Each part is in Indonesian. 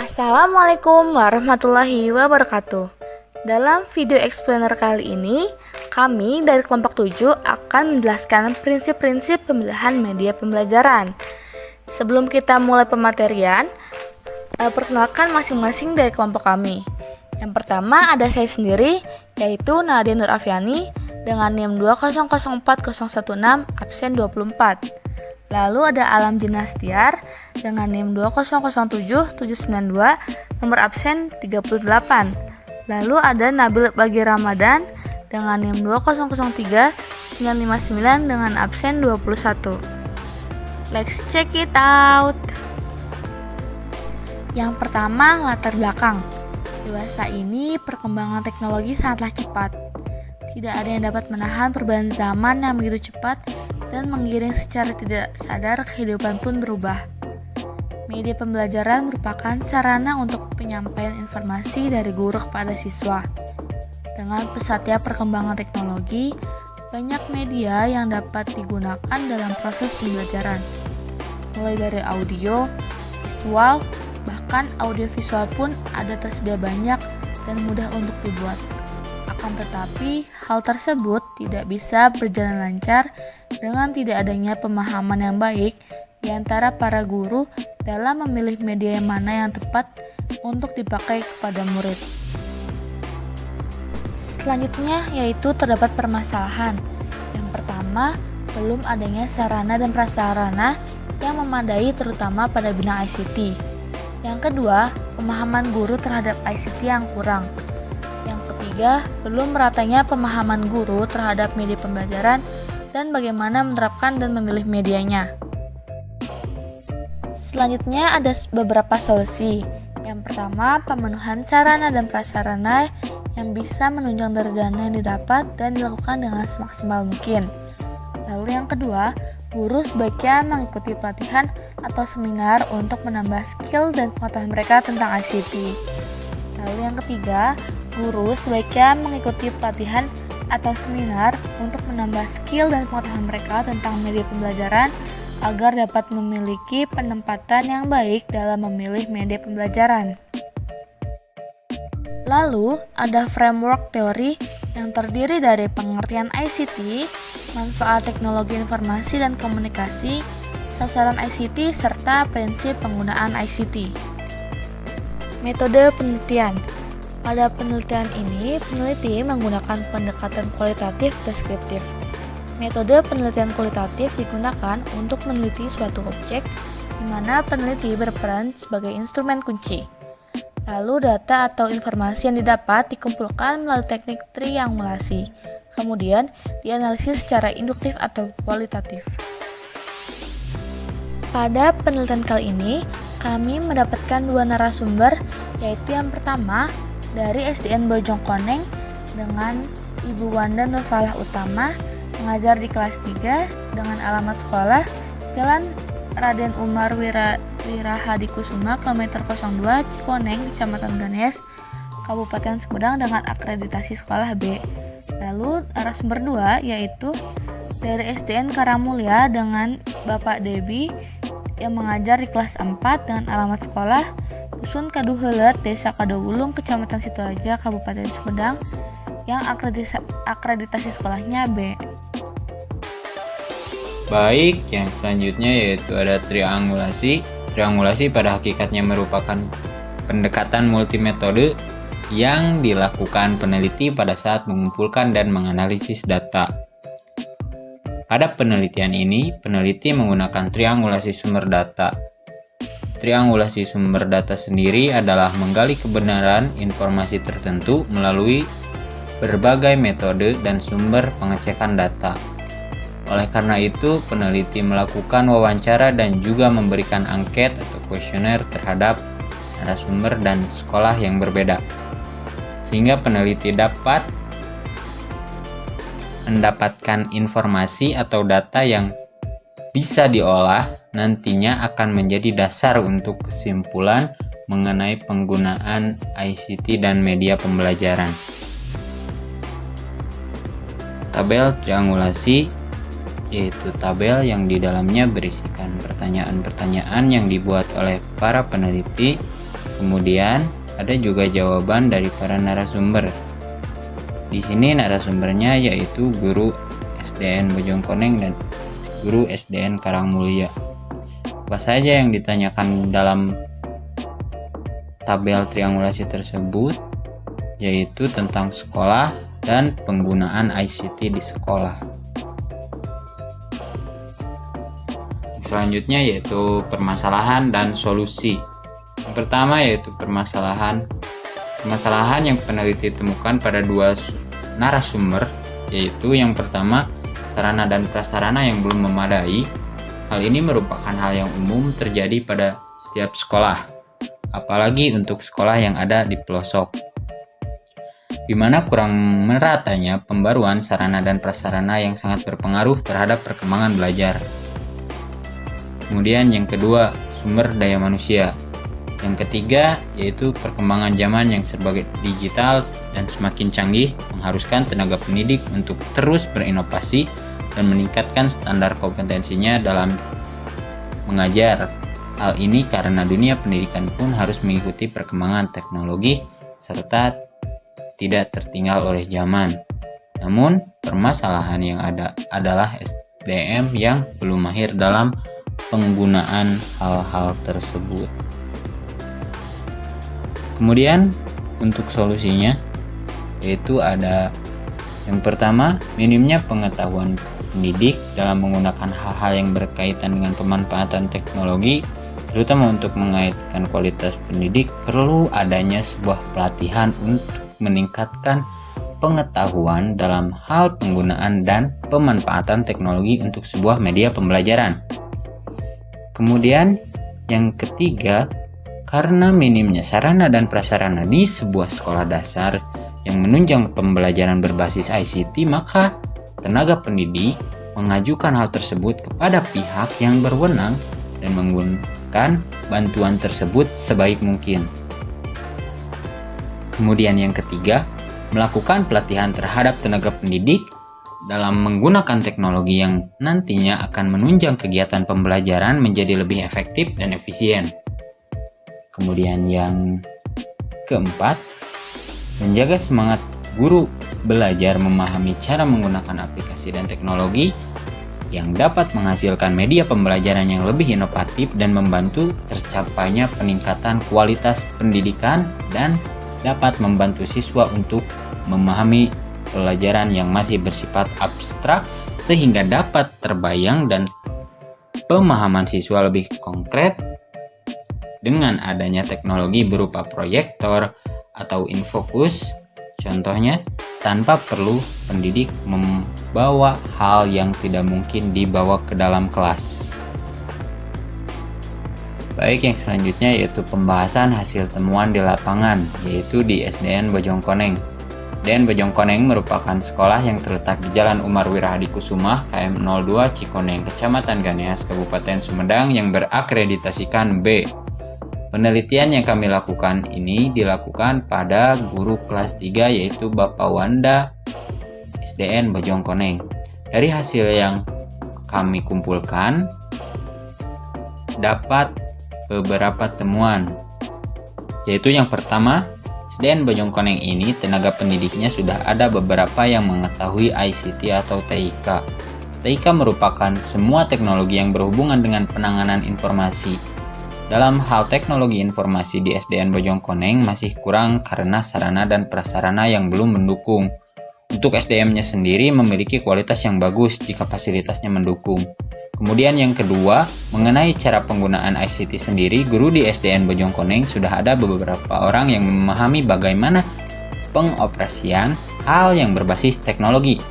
Assalamualaikum warahmatullahi wabarakatuh. Dalam video explainer kali ini, kami dari kelompok 7 akan menjelaskan prinsip-prinsip pemilihan media pembelajaran. Sebelum kita mulai pematerian, perkenalkan masing-masing dari kelompok kami. Yang pertama ada saya sendiri, yaitu Nadia Nur Afiani dengan NIM 2004016 absen 24. Lalu ada Alam Jinastiar dengan NIM 2007792 nomor absen 38. Lalu ada Nabil Bagi Ramadan dengan NIM 2003959 dengan absen 21. Let's check it out. Yang pertama, latar belakang. Dewasa ini perkembangan teknologi sangatlah cepat. Tidak ada yang dapat menahan perubahan zaman yang begitu cepat dan mengiring secara tidak sadar kehidupan pun berubah. Media pembelajaran merupakan sarana untuk penyampaian informasi dari guru kepada siswa. Dengan pesatnya perkembangan teknologi, banyak media yang dapat digunakan dalam proses pembelajaran. Mulai dari audio, visual, bahkan audiovisual pun ada tersedia banyak dan mudah untuk dibuat. Akan tetapi, hal tersebut tidak bisa berjalan lancar dengan tidak adanya pemahaman yang baik di antara para guru dalam memilih media yang mana yang tepat untuk dipakai kepada murid. Selanjutnya yaitu terdapat permasalahan. Yang pertama, belum adanya sarana dan prasarana yang memadai terutama pada bidang ICT. Yang kedua, pemahaman guru terhadap ICT yang kurang. Yang ketiga, belum meratanya pemahaman guru terhadap media pembelajaran dan bagaimana menerapkan dan memilih medianya. Selanjutnya ada beberapa solusi. Yang pertama, pemenuhan sarana dan prasarana yang bisa menunjang dari dana yang didapat dan dilakukan dengan semaksimal mungkin. Lalu yang kedua, guru sebaiknya mengikuti pelatihan atau seminar untuk menambah skill dan pengetahuan mereka tentang ICT. Lalu yang ketiga, guru sebaiknya mengikuti pelatihan atau seminar untuk menambah skill dan pengetahuan mereka tentang media pembelajaran agar dapat memiliki penempatan yang baik dalam memilih media pembelajaran. Lalu, ada framework teori yang terdiri dari pengertian ICT, manfaat teknologi informasi dan komunikasi, sasaran ICT, serta prinsip penggunaan ICT. Metode penelitian. Pada penelitian ini, peneliti menggunakan pendekatan kualitatif deskriptif. Metode penelitian kualitatif digunakan untuk meneliti suatu objek, di mana peneliti berperan sebagai instrumen kunci. Lalu data atau informasi yang didapat dikumpulkan melalui teknik triangulasi, kemudian dianalisis secara induktif atau kualitatif. Pada penelitian kali ini, kami mendapatkan dua narasumber, yaitu yang pertama dari SDN Bojongkoneng dengan Ibu Wanda Nurfalah Utama, mengajar di kelas 3 dengan alamat sekolah Jalan Raden Umar Wirahadikusuma, kilometer 02, Cikoneng, Kecamatan Ganes, Kabupaten Sumedang dengan akreditasi sekolah B. Lalu narasumber 2 yaitu dari SDN Karamulya dengan Bapak Debi yang mengajar di kelas 4 dengan alamat sekolah Dusun Kaduheuleut, Desa Kadowulung, Kecamatan Situraja, Kabupaten Sumedang yang akreditasi sekolahnya B. Baik, yang selanjutnya yaitu ada triangulasi. Triangulasi pada hakikatnya merupakan pendekatan multimetode yang dilakukan peneliti pada saat mengumpulkan dan menganalisis data. Pada penelitian ini, peneliti menggunakan triangulasi sumber data. Triangulasi sumber data sendiri adalah menggali kebenaran informasi tertentu melalui berbagai metode dan sumber pengecekan data. Oleh karena itu, peneliti melakukan wawancara dan juga memberikan angket atau kuesioner terhadap narasumber dan sekolah yang berbeda, sehingga peneliti dapat mendapatkan informasi atau data yang bisa diolah nantinya akan menjadi dasar untuk kesimpulan mengenai penggunaan ICT dan media pembelajaran. Tabel triangulasi yaitu tabel yang di dalamnya berisikan pertanyaan-pertanyaan yang dibuat oleh para peneliti Kemudian ada juga jawaban dari para narasumber. Di sini narasumbernya yaitu guru SDN Bojongkoneng dan guru SDN Karangmulia. Apa saja yang ditanyakan dalam tabel triangulasi tersebut, yaitu tentang sekolah dan penggunaan ICT di sekolah. Selanjutnya yaitu permasalahan dan solusi. Yang pertama yaitu permasalahan yang peneliti temukan pada dua narasumber, yaitu yang pertama sarana dan prasarana yang belum memadai. Hal ini merupakan hal yang umum terjadi pada setiap sekolah, apalagi untuk sekolah yang ada di pelosok, di mana kurang meratanya pembaruan sarana dan prasarana yang sangat berpengaruh terhadap perkembangan belajar. Kemudian yang kedua, sumber daya manusia. Yang ketiga, yaitu perkembangan zaman yang serba digital dan semakin canggih mengharuskan tenaga pendidik untuk terus berinovasi dan meningkatkan standar kompetensinya dalam mengajar. Hal ini karena dunia pendidikan pun harus mengikuti perkembangan teknologi serta tidak tertinggal oleh zaman. Namun, permasalahan yang ada adalah SDM yang belum mahir dalam penggunaan hal-hal tersebut. Kemudian untuk solusinya yaitu ada yang pertama, minimnya pengetahuan pendidik dalam menggunakan hal-hal yang berkaitan dengan pemanfaatan teknologi, terutama untuk mengaitkan kualitas pendidik. Perlu adanya sebuah pelatihan untuk meningkatkan pengetahuan dalam hal penggunaan dan pemanfaatan teknologi untuk sebuah media pembelajaran. Kemudian yang ketiga, karena minimnya sarana dan prasarana di sebuah sekolah dasar yang menunjang pembelajaran berbasis ICT, maka tenaga pendidik mengajukan hal tersebut kepada pihak yang berwenang dan menggunakan bantuan tersebut sebaik mungkin. Kemudian yang ketiga, melakukan pelatihan terhadap tenaga pendidik dalam menggunakan teknologi yang nantinya akan menunjang kegiatan pembelajaran menjadi lebih efektif dan efisien. Kemudian yang keempat, menjaga semangat guru belajar memahami cara menggunakan aplikasi dan teknologi yang dapat menghasilkan media pembelajaran yang lebih inovatif dan membantu tercapainya peningkatan kualitas pendidikan dan dapat membantu siswa untuk memahami pelajaran yang masih bersifat abstrak sehingga dapat terbayang dan pemahaman siswa lebih konkret dengan adanya teknologi berupa proyektor atau infocus. Contohnya, tanpa perlu pendidik membawa hal yang tidak mungkin dibawa ke dalam kelas. Baik, yang selanjutnya yaitu pembahasan hasil temuan di lapangan, yaitu di SDN Bojongkoneng. SDN Bojongkoneng merupakan sekolah yang terletak di Jalan Umar Wirahadikusumah, KM 02 Cikoneng, Kecamatan Ganeas, Kabupaten Sumedang yang berakreditasikan B. Penelitian yang kami lakukan ini dilakukan pada guru kelas 3 yaitu Bapak Wanda SDN Bojongkoneng. Dari hasil yang kami kumpulkan dapat beberapa temuan, yaitu yang pertama, SDN Bojongkoneng ini tenaga pendidiknya sudah ada beberapa yang mengetahui ICT atau TIK. TIK merupakan semua teknologi yang berhubungan dengan penanganan informasi. Dalam hal teknologi informasi di SDN Bojongkoneng masih kurang karena sarana dan prasarana yang belum mendukung. Untuk SDM-nya sendiri memiliki kualitas yang bagus jika fasilitasnya mendukung. Kemudian yang kedua, mengenai cara penggunaan ICT sendiri, guru di SDN Bojongkoneng sudah ada beberapa orang yang memahami bagaimana pengoperasian hal yang berbasis teknologi.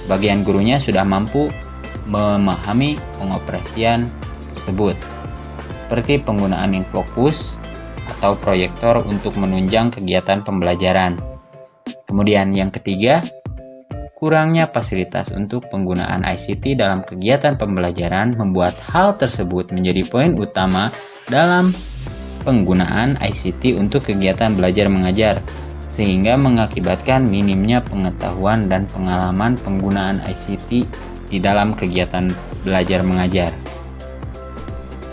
Sebagian gurunya sudah mampu memahami pengoperasian tersebut, seperti penggunaan infocus atau proyektor untuk menunjang kegiatan pembelajaran. Kemudian yang ketiga, kurangnya fasilitas untuk penggunaan ICT dalam kegiatan pembelajaran membuat hal tersebut menjadi poin utama dalam penggunaan ICT untuk kegiatan belajar mengajar, sehingga mengakibatkan minimnya pengetahuan dan pengalaman penggunaan ICT di dalam kegiatan belajar mengajar.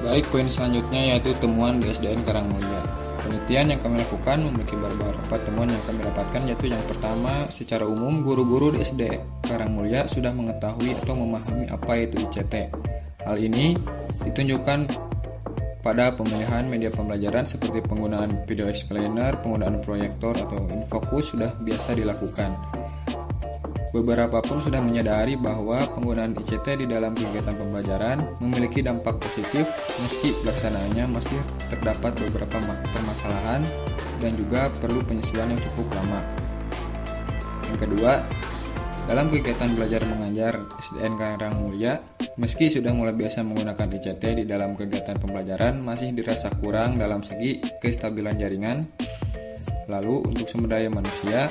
Baik, poin selanjutnya yaitu temuan di SDN Karangmulia. penelitian yang kami lakukan memiliki beberapa temuan yang kami dapatkan, yaitu yang pertama, secara umum guru-guru di SD Karangmulya sudah mengetahui atau memahami apa itu ICT. Hal ini ditunjukkan pada pemilihan media pembelajaran seperti penggunaan video explainer, penggunaan proyektor atau infocus sudah biasa dilakukan. Beberapa pun sudah menyadari bahwa penggunaan ICT di dalam kegiatan pembelajaran memiliki dampak positif meski pelaksanaannya masih terdapat beberapa permasalahan dan juga perlu penyesuaian yang cukup lama. Yang kedua, dalam kegiatan belajar mengajar SDN Karangmulya, meski sudah mulai biasa menggunakan ICT di dalam kegiatan pembelajaran, masih dirasa kurang dalam segi kestabilan jaringan. Lalu untuk sumber daya manusia,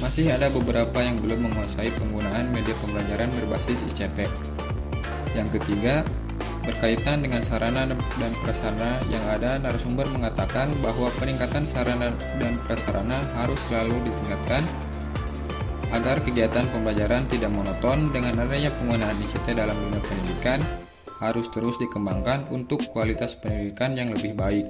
masih ada beberapa yang belum menguasai penggunaan media pembelajaran berbasis ICT. Yang ketiga, berkaitan dengan sarana dan prasarana yang ada, narasumber mengatakan bahwa peningkatan sarana dan prasarana harus selalu ditingkatkan agar kegiatan pembelajaran tidak monoton. Dengan adanya penggunaan ICT dalam dunia pendidikan harus terus dikembangkan untuk kualitas pendidikan yang lebih baik.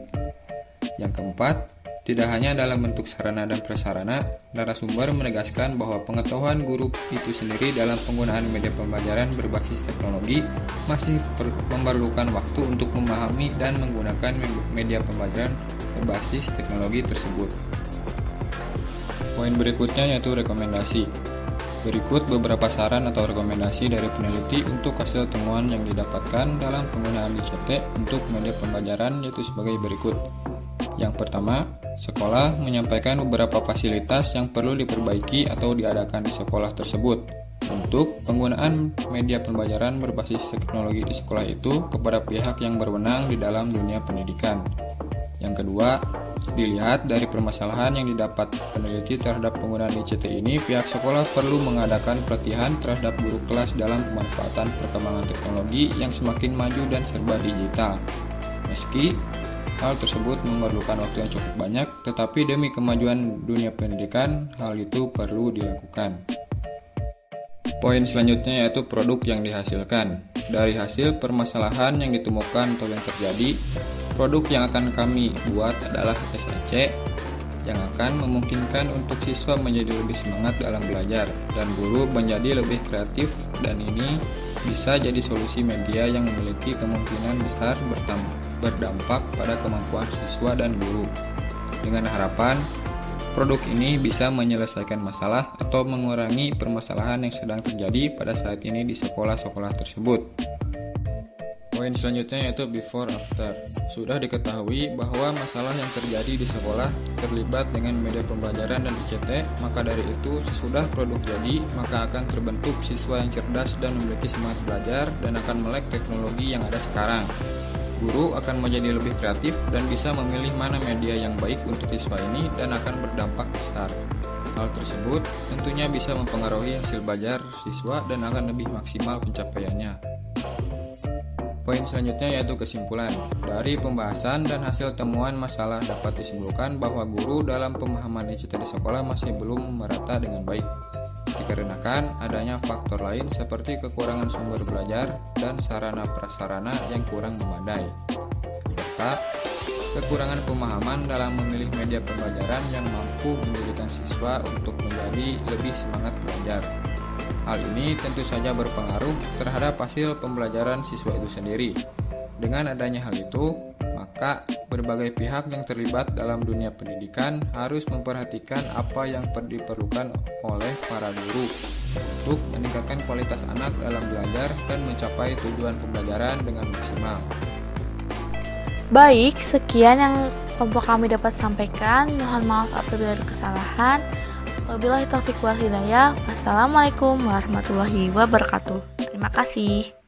Yang keempat, tidak hanya dalam bentuk sarana dan prasarana, narasumber menegaskan bahwa pengetahuan guru itu sendiri dalam penggunaan media pembelajaran berbasis teknologi masih memerlukan waktu untuk memahami dan menggunakan media pembelajaran berbasis teknologi tersebut. Poin berikutnya yaitu rekomendasi. Berikut beberapa saran atau rekomendasi dari peneliti untuk hasil temuan yang didapatkan dalam penggunaan ICT untuk media pembelajaran, yaitu sebagai berikut. Yang pertama, sekolah menyampaikan beberapa fasilitas yang perlu diperbaiki atau diadakan di sekolah tersebut untuk penggunaan media pembelajaran berbasis teknologi di sekolah itu kepada pihak yang berwenang di dalam dunia pendidikan. Yang kedua, dilihat dari permasalahan yang didapat peneliti terhadap penggunaan ICT ini, pihak sekolah perlu mengadakan pelatihan terhadap guru kelas dalam pemanfaatan perkembangan teknologi yang semakin maju dan serba digital. Meski hal tersebut memerlukan waktu yang cukup banyak, tetapi demi kemajuan dunia pendidikan, hal itu perlu dilakukan. Poin selanjutnya yaitu produk yang dihasilkan. Dari hasil permasalahan yang ditemukan atau yang terjadi, produk yang akan kami buat adalah SAC yang akan memungkinkan untuk siswa menjadi lebih semangat dalam belajar dan guru menjadi lebih kreatif, dan ini bisa jadi solusi media yang memiliki kemungkinan besar berdampak pada kemampuan siswa dan guru. Dengan harapan produk ini bisa menyelesaikan masalah atau mengurangi permasalahan yang sedang terjadi pada saat ini di sekolah-sekolah tersebut. Poin selanjutnya yaitu before after. Sudah diketahui bahwa masalah yang terjadi di sekolah terlibat dengan media pembelajaran dan ICT, maka dari itu sesudah produk jadi, maka akan terbentuk siswa yang cerdas dan memiliki semangat belajar dan akan melek teknologi yang ada sekarang. Guru akan menjadi lebih kreatif dan bisa memilih mana media yang baik untuk siswa ini dan akan berdampak besar. Hal tersebut tentunya bisa mempengaruhi hasil belajar siswa dan akan lebih maksimal pencapaiannya. Poin selanjutnya yaitu kesimpulan. Dari pembahasan dan hasil temuan masalah dapat disimpulkan bahwa guru dalam pemahaman ICT di sekolah masih belum merata dengan baik, dikarenakan adanya faktor lain seperti kekurangan sumber belajar dan sarana prasarana yang kurang memadai, serta kekurangan pemahaman dalam memilih media pembelajaran yang mampu menjadikan siswa untuk menjadi lebih semangat belajar. Hal ini tentu saja berpengaruh terhadap hasil pembelajaran siswa itu sendiri. Dengan adanya hal itu, maka berbagai pihak yang terlibat dalam dunia pendidikan harus memperhatikan apa yang diperlukan oleh para guru untuk meningkatkan kualitas anak dalam belajar dan mencapai tujuan pembelajaran dengan maksimal. Baik, sekian yang kelompok kami dapat sampaikan. Mohon maaf apabila ada kesalahan. Wabillahi taufiq wal hidayah. Wassalamualaikum warahmatullahi wabarakatuh. Terima kasih.